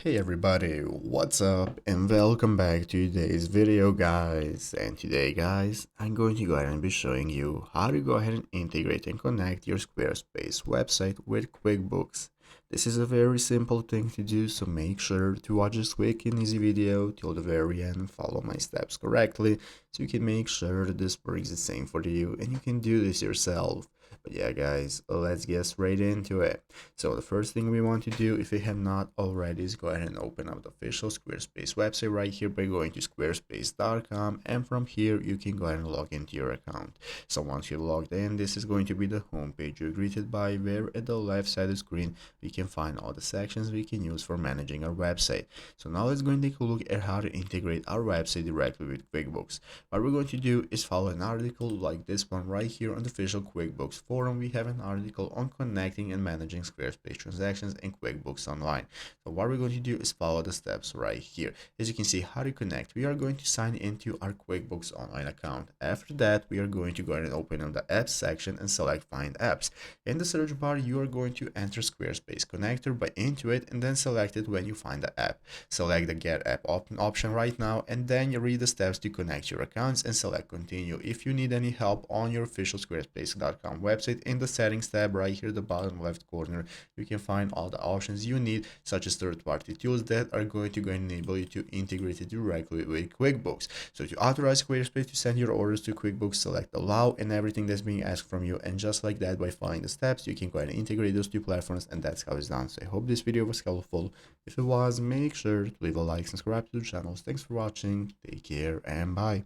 Hey everybody, what's up and welcome back to today's video guys. And today guys, I'm going to go ahead and be showing you how to go ahead and integrate and connect your Squarespace website with QuickBooks. This is a very simple thing to do, so make sure to watch this quick and easy video till the very end and follow my steps correctly so you can make sure that this works the same for you and you can do this yourself. But yeah guys, let's get straight into it. So the first thing we want to do, if you have not already, is go ahead and open up the official Squarespace website right here by going to squarespace.com, and from here you can go ahead and log into your account. So once you're logged in, this is going to be the home page you're greeted by, where at the left side of the screen we can find all the sections we can use for managing our website. So now let's go and take a look at how to integrate our website directly with QuickBooks. What we're going to do is follow an article like this one right here on the official QuickBooks forum. We have an article on connecting and managing Squarespace transactions in QuickBooks Online. So what we're going to do is follow the steps right here. As you can see, how to connect. We are going to sign into our QuickBooks Online account. After that, we are going to go ahead and open up the apps section and select find apps. In the search bar, you are going to enter Squarespace connector by into it and then select it when you find the app. Select the get app option right now, and then you read the steps to connect your accounts and select continue. If you need any help on your official squarespace.com website, in the settings tab right here at the bottom left corner, you can find all the options you need, such as third-party tools that are going to enable you to integrate it directly with QuickBooks. So to authorize Squarespace to send your orders to QuickBooks, select allow and everything that's being asked from you, and just like that, by following the steps, you can go ahead and integrate those two platforms, and that's how it's done. So I hope this video was helpful. If it was, make sure to leave a like, subscribe to the channel. Thanks for watching, take care, and bye.